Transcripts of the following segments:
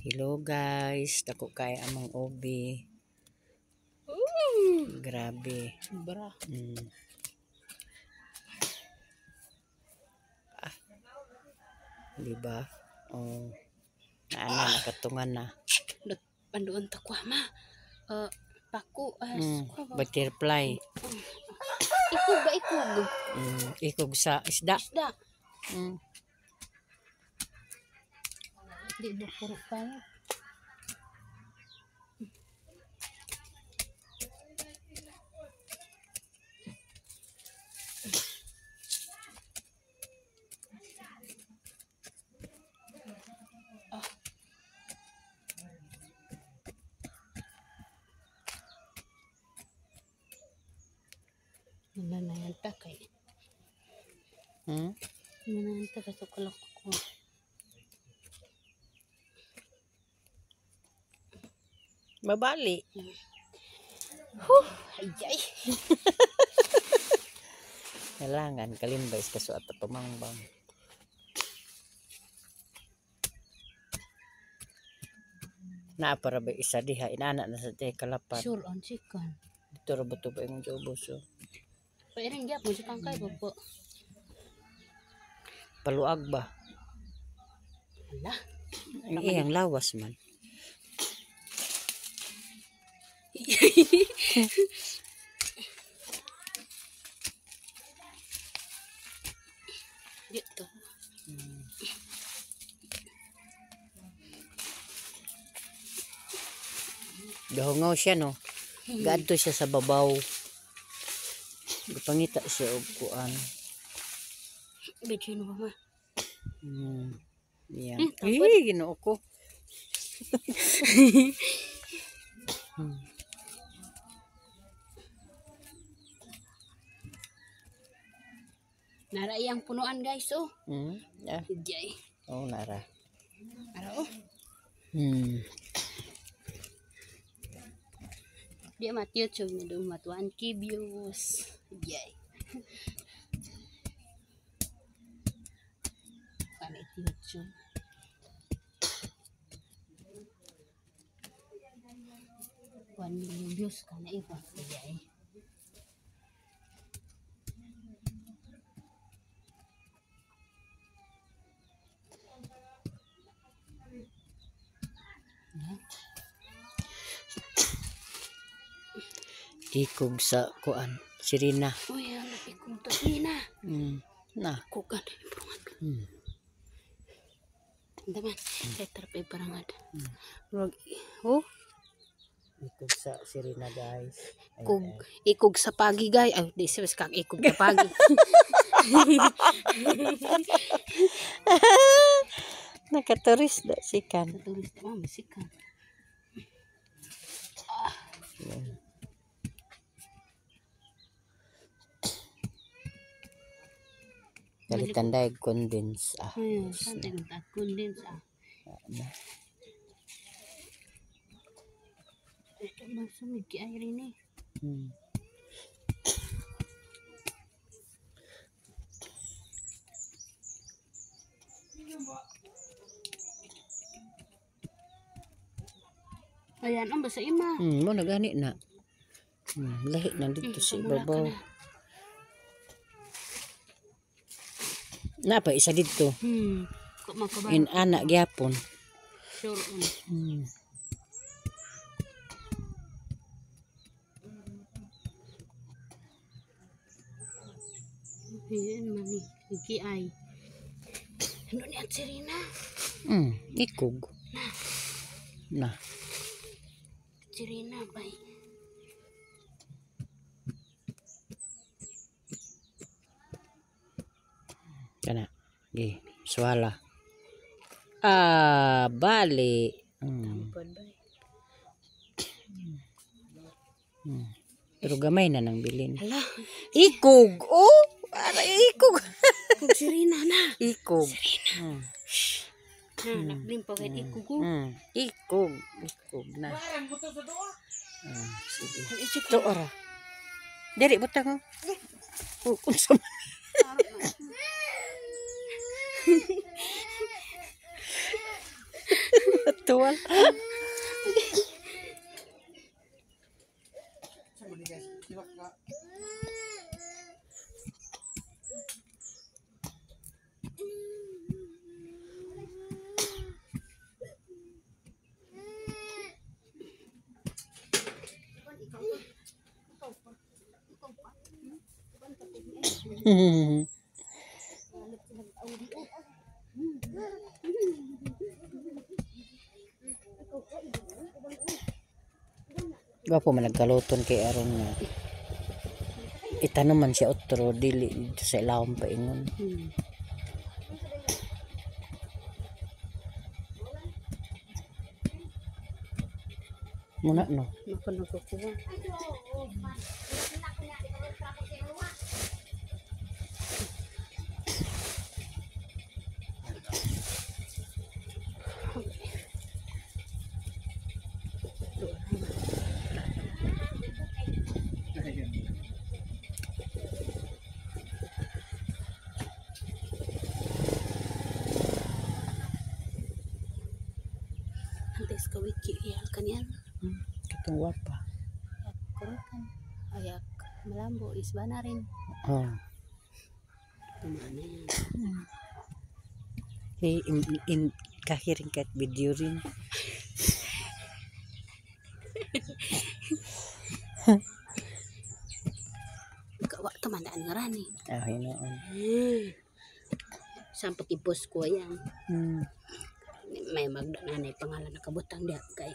Hello guys, dako kay amang obi. Grabe. Bra. Diba? Oh. Nakatungan na. Panduan ta kwa ma. Paku Butterfly. Ikog ba ikog? Ikog sa isda. Isda. Di do puro kayo. Nananayan ta kay. Nananayan ta sa kalak ko. Mabali. Ayay. Kailangan kalimbay sa kasuat at pamangbang. Para ba isa diha inana na sa te kalapat. Sure on chicken. Dito ra ba to ba yung ubos so. Pairing gyap mo sa tangkay ba po. Paluag ba? Ala. Ang iyang lawas man. Dito. Gahungaw siya no. Gaadto siya sa babaw. Gapangita siya og kuan. Bidyo no ba ma? Yan. Ginoo ko. Nara iyang punuan guys oh. Yeah. Jay. Oh, nara. Ara oh. Dia mat YouTube na do mat 1K views. Jay. Kana YouTube. One million views kana iba. Jay. Ikog sa kuan. Sirina. Oh ya, ikog to Sirina. Nah. Kukan. Teman, saya terpe barangad. Oh, Ikog sa Sirina guys. ikog sa pagi guys. Ay, di sa kak ikog sa pagi. Nakaturis da sikan. Tulis na musikan. Kalitan daig condense Santai minta kundin sa. Ito masuk miki air ini. Ayan, ang basa ima. Mo nagani na. Lahi na dito si babaw. Napa isa dito. Kok makabal. In anak gyapon. Sure. Ayan, mami. Iki ay. Ano ni at Sirina? Ikog. Nah. Sirina, bay. Kana. Swala. Bali. Tampad, bay. Pero gamay na nang bilin. Hala. Ikog. Oh, para ikog. Kung Sirina na. Ikog. Sirina. Naklimpa kahit ikog ko. Ikog. Ikog na. Sige. Ito ora. Dere butang ko. Unsa man. Tuwal. Gwapo man nagkaluton kay aron nga itanom man siya otro dili dito sa ilawom pa ingon. Muna no. Maka nagkukuha. Antes kawit kiyal kanyan. Katong wapa. Kurukan. Ayak malambo isba na rin. Oh. Tumana yan. In kahiring kat video rin. Kawa tumandaan nga rani. Ah, hinoon. Sampai tipos ko yan. May magdananay pangalan na kabutang dia kay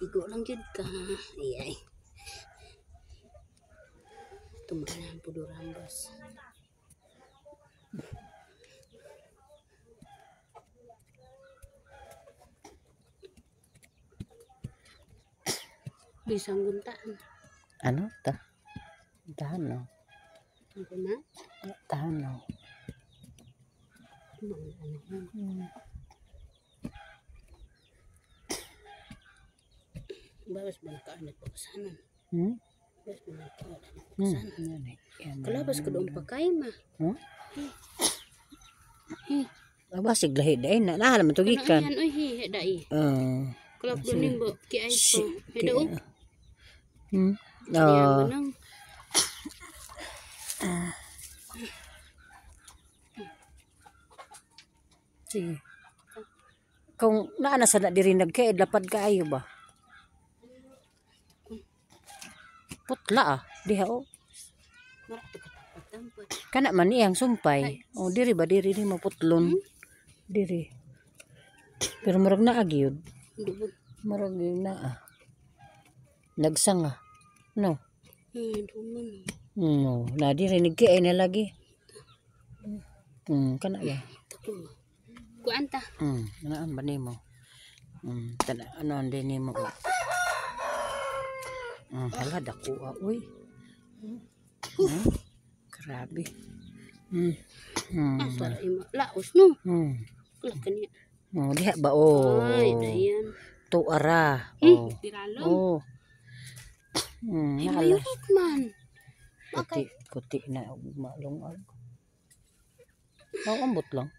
igo lang jud ka. Iyay. Tumanan po durambos. Bisang guntaan. Ano ta? Tahan no. Ano na? Tahan no. Bawas ba nakaanit pa kasanan? Bawas ba nakaanit pa kasanan? Kalabas ko doon pa kayo ma. Basig lahi dai na nahala man tugikan. Ano yan? Uy, dai. Kalabas doon limbo. Kiay po. Heda o. Kaya manang. Sige. Kung naana sa na diri nagkaid lapad kaayo ba? Putla ah, diha o. Kana man iyang sumpay. O diri ba diri ni maputlon. Diri. Pero murag na agyud. Murag na ah. Nagsanga. No. No, na diri nagkaid na lagi. Kana ba? Kuanta. Ano ba nimo? Ano din nimo? Hala dako uy. Grabe. Para laos no. Kala kaniya. Diha ba oh. Ay, dayan. Tuara. Tiralong. Oh. Ay, mayurot man. Kuti na malungag. Ambot lang.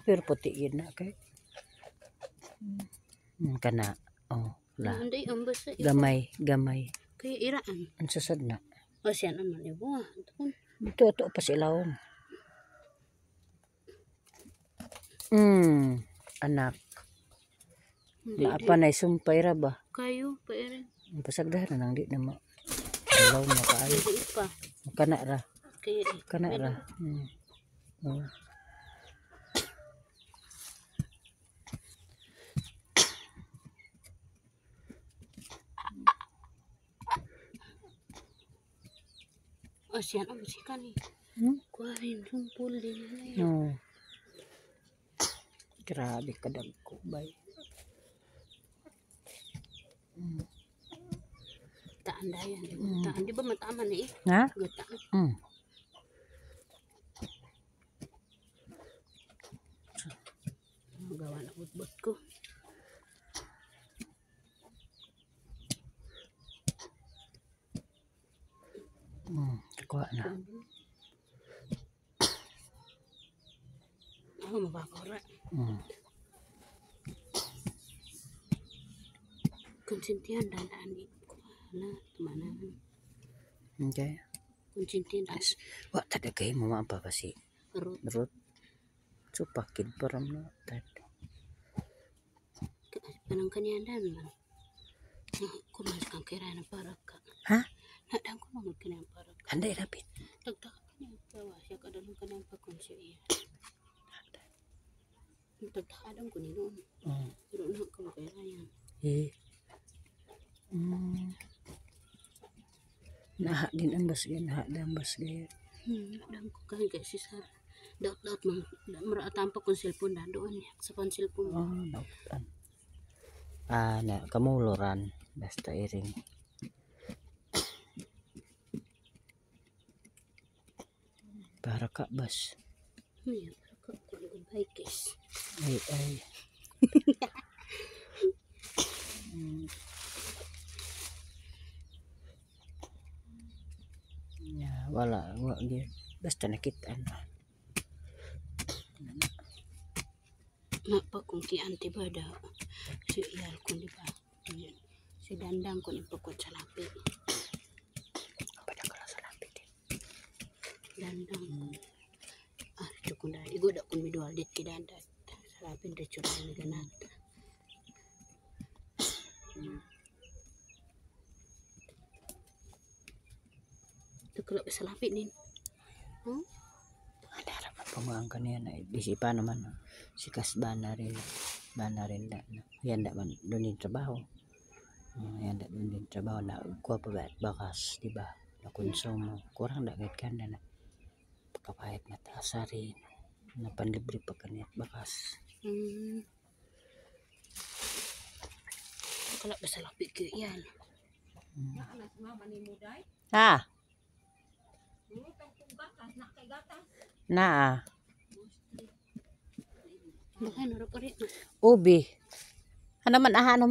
Pero puti yun na kay. Kana. Oh, la. Hindi ang basa. Gamay. Kaya iraan. Ang susod na. O siya naman ibo. Ito pa silawon. Anak. Apa na isumpay ra ba? Kayo pa irin. Ang pasagdahan nang di na ma. Silaw na kaayo. Hindi pa. Kana ra. Kaya ra. O siya naman si kani. Kuharin sumpul din na yan. Grabe kadagko bay. Taan dayan. Taan. Di ba matama na eh? Ha? Gataan. Magawa na bot ko. Kuha na. Ako mabakora. Konsintihan dandaan di kuala teman. Okay. Konsintihan dandaan. Wa tada kay mo apa pa si Perut. Rut. Supakid param na tad. Kanang kanyandan man. Kung mas kang kira na para ka. Ha? Nadang ko naman kanyang para ka. Anday rapid. Dagdag kanyang tawa siya kadalong kanyang pagkonsya iya. Dagdagan ko ni noon. Pero na ko kaya yan. Naha din ang bas gaya. Naha din ang bas gaya. Nadang ko kaya si Sar. Daut-daut mang meraatan pa kong cellphone na doon sa pan cellphone. Nautan. Na kamuluran. Basta iring. Para ka bas. Para ka kulit bikes. Ay. Wala gyud. Basta nakita na. Napa kung ki anti bada si iyal ko di ba? Si dandang ko ni pagkot sa lapi. Pada kala sa lapi din. Dandang. Ito ko na. Igo da kung midual dit ki dandan. Sa lapi na tsura na ganat. Ito ko lang sa lapi din. Ada harapan pemang kaniya na disipan naman si kasbana rin na yan man doon din trabaho yan doon din trabaho na kuha pa ba bakas diba na konsumo kurang da gayud kanda na pagkapahit na taasa rin na panlibre pa kaniyat bakas Kalau ba sa lapi ki iyal. ha na Bakay naro pa rin. ubi ano naman Ada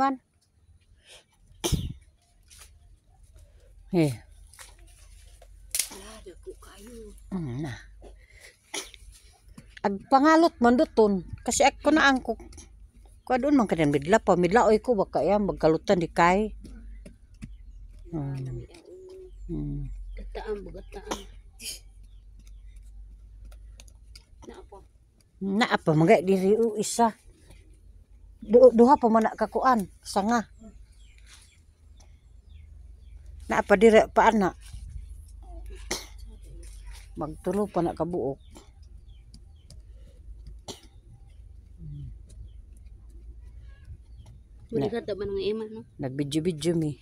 ko kayo. na ag pangalot man duton kasi ako na angkok ko doon man kadang midlaoy ko baka yan magkalutan di kay Gataan bugataan. na apa magay diri isa duha pa man kakuan sanga na apa diri pa ana magtulo pa na kabuok Buligat da ba ng iman no? nagbidyo mi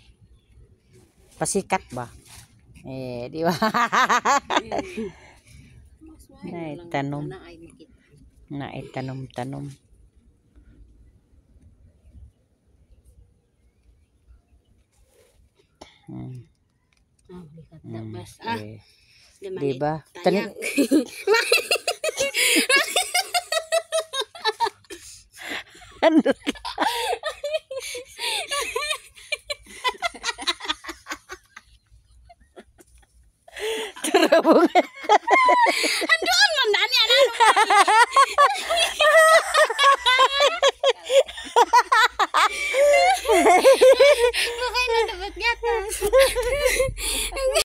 pasikat ba di ba tanom Buligat da bas. di ba tanim Terabung.